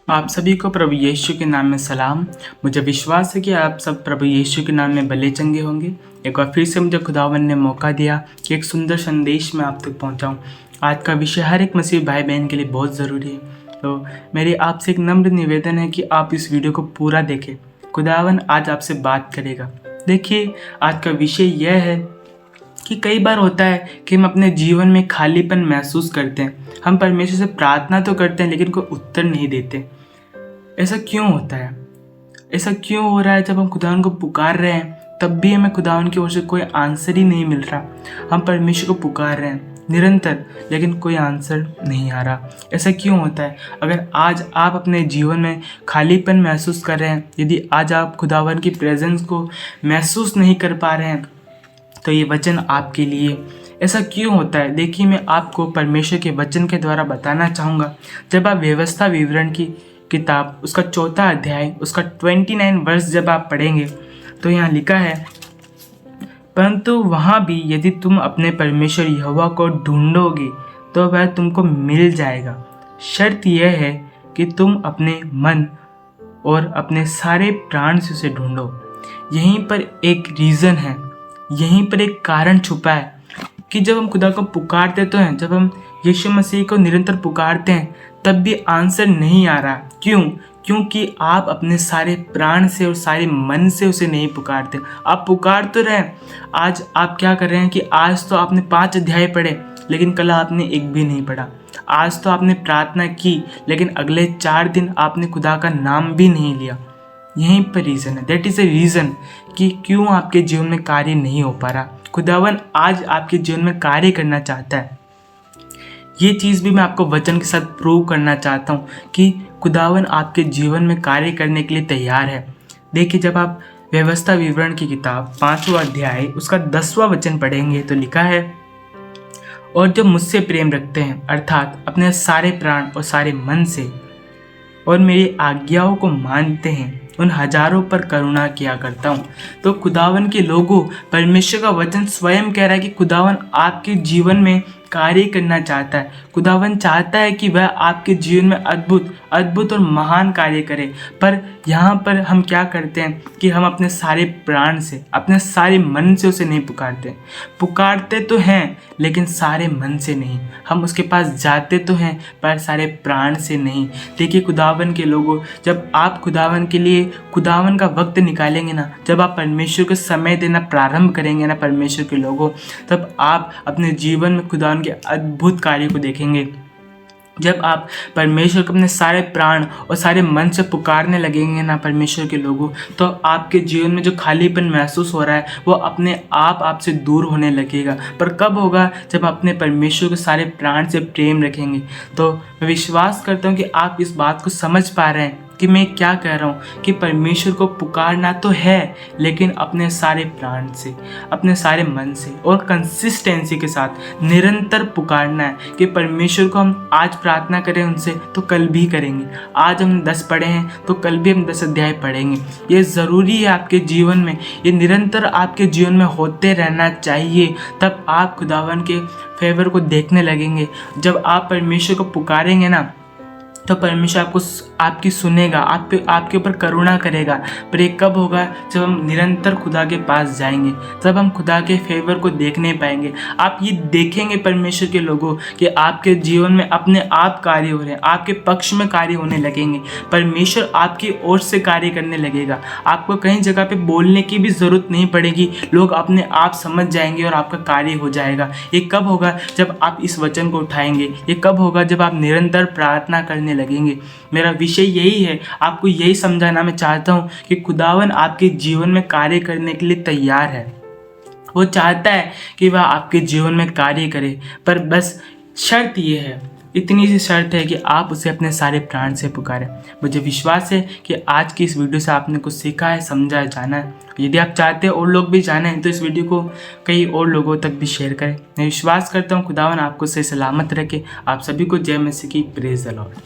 आप सभी को प्रभु यीशु के नाम में सलाम। मुझे विश्वास है कि आप सब प्रभु यीशु के नाम में भले चंगे होंगे। एक बार फिर से मुझे खुदावन ने मौका दिया कि एक सुंदर संदेश मैं आप तक पहुंचाऊं। आज का विषय हर एक मसीह भाई बहन के लिए बहुत ज़रूरी है, तो मेरी आपसे एक नम्र निवेदन है कि आप इस वीडियो को पूरा देखें। खुदावन आज आपसे बात करेगा। देखिए, आज का विषय यह है कि कई बार होता है कि हम अपने जीवन में खालीपन महसूस करते हैं। हम परमेश्वर से प्रार्थना तो करते हैं लेकिन कोई उत्तर नहीं देते। ऐसा क्यों होता है? ऐसा क्यों हो रहा है? जब हम खुदावन को पुकार रहे हैं तब भी हमें खुदावन की ओर से कोई आंसर ही नहीं मिल रहा। हम परमेश्वर को पुकार रहे हैं निरंतर लेकिन कोई आंसर नहीं आ रहा। ऐसा क्यों होता है? अगर आज आप अपने जीवन में खालीपन महसूस कर रहे हैं, यदि आज आप खुदावन की प्रेजेंस को महसूस नहीं कर पा रहे हैं, तो ये वचन आपके लिए। ऐसा क्यों होता है? देखिए, मैं आपको परमेश्वर के वचन के द्वारा बताना चाहूँगा। जब आप व्यवस्था विवरण की किताब उसका 4 अध्याय उसका 29 वर्ष जब आप पढ़ेंगे तो यहाँ लिखा है, परंतु वहाँ भी यदि तुम अपने परमेश्वर यहोवा को ढूंढोगे तो वह तुमको मिल जाएगा। शर्त यह है कि तुम अपने मन और अपने सारे प्राण से उसे ढूंढो। यहीं पर एक रीज़न है, यहीं पर एक कारण छुपा है कि जब हम खुदा को पुकारते तो हैं, जब हम यीशु मसीह को निरंतर पुकारते हैं तब भी आंसर नहीं आ रहा। क्यों? क्योंकि आप अपने सारे प्राण से और सारे मन से उसे नहीं पुकारते। आप पुकार तो रहे हैं। आज आप क्या कर रहे हैं कि आज तो आपने 5 अध्याय पढ़े लेकिन कल आपने एक भी नहीं पढ़ा। आज तो आपने प्रार्थना की लेकिन अगले 4 दिन आपने खुदा का नाम भी नहीं लिया। यहीं पर रीज़न है, दैट इज़ ए रीज़न कि क्यों आपके जीवन में कार्य नहीं हो पा रहा। खुदावन आज आपके जीवन में कार्य करना चाहता है। ये चीज़ भी मैं आपको वचन के साथ प्रूव करना चाहता हूँ कि खुदावन आपके जीवन में कार्य करने के लिए तैयार है। देखिए, जब आप व्यवस्था विवरण की किताब 5वां अध्याय उसका 10वां वचन पढ़ेंगे तो लिखा है, और जब मुझसे प्रेम रखते हैं अर्थात अपने सारे प्राण और सारे मन से और मेरी आज्ञाओं को मानते हैं, उन हजारों पर करुणा किया करता हूँ। तो खुदावन के लोगों, परमेश्वर का वचन स्वयं कह रहा है कि खुदावन आपके जीवन में कार्य करना चाहता है। खुदावन चाहता है कि वह आपके जीवन में अद्भुत और महान कार्य करे। पर यहाँ पर हम क्या करते हैं कि हम अपने सारे प्राण से, अपने सारे मन से उसे नहीं पुकारते। पुकारते तो हैं लेकिन सारे मन से नहीं। हम उसके पास जाते तो हैं पर सारे प्राण से नहीं। देखिए खुदावन के लोगों, जब आप खुदावन के लिए खुदावन का वक्त निकालेंगे ना, जब आप परमेश्वर को समय देना प्रारंभ करेंगे ना परमेश्वर के लोगों, तब आप अपने जीवन में खुदावन के अद्भुत कार्य को देखेंगे। जब आप परमेश्वर को अपने सारे प्राण और सारे मन से पुकारने लगेंगे ना परमेश्वर के लोगों, तो आपके जीवन में जो खालीपन महसूस हो रहा है वो अपने आप आपसे दूर होने लगेगा। पर कब होगा? जब अपने परमेश्वर को सारे प्राण से प्रेम रखेंगे। तो मैं विश्वास करता हूँ कि आप इस बात को समझ पा रहे हैं कि मैं क्या कह रहा हूँ कि परमेश्वर को पुकारना तो है लेकिन अपने सारे प्राण से, अपने सारे मन से और कंसिस्टेंसी के साथ निरंतर पुकारना है कि परमेश्वर को हम आज प्रार्थना करें उनसे तो कल भी करेंगे। आज हम 10 पढ़े हैं तो कल भी हम 10 अध्याय पढ़ेंगे। ये ज़रूरी है आपके जीवन में, ये निरंतर आपके जीवन में होते रहना चाहिए। तब आप खुदावन के फेवर को देखने लगेंगे। जब आप परमेश्वर को पुकारेंगे ना तो परमेश्वर आपकी सुनेगा, आपके ऊपर करुणा करेगा। पर ये कब होगा? जब हम निरंतर खुदा के पास जाएंगे, तब हम खुदा के फेवर को देखने पाएंगे। आप ये देखेंगे परमेश्वर के लोगों कि आपके जीवन में अपने आप कार्य हो रहे हैं, आपके पक्ष में कार्य होने लगेंगे। परमेश्वर आपकी ओर से कार्य करने लगेगा। आपको कहीं जगह पे बोलने की भी ज़रूरत नहीं पड़ेगी, लोग अपने आप समझ जाएंगे और आपका कार्य हो जाएगा। ये कब होगा? जब आप इस वचन को उठाएंगे। ये कब होगा? जब आप निरंतर प्रार्थना करने लगेंगे। मेरा विषय यही है, आपको यही समझाना मैं चाहता हूँ कि खुदावन आपके जीवन में कार्य करने के लिए तैयार है। वो चाहता है कि वह आपके जीवन में कार्य करे, पर बस शर्त ये है, इतनी सी शर्त है कि आप उसे अपने सारे प्राण से पुकारें। मुझे विश्वास है कि आज की इस वीडियो से आपने कुछ सीखा है, समझा है, जाना है। यदि आप चाहते हैं और लोग भी जाने तो इस वीडियो को कई और लोगों तक भी शेयर करें। मैं विश्वास करता हूँ खुदावन आपको सही सलामत रखे। आप सभी को जय मसीह की प्रेज़ द लॉर्ड।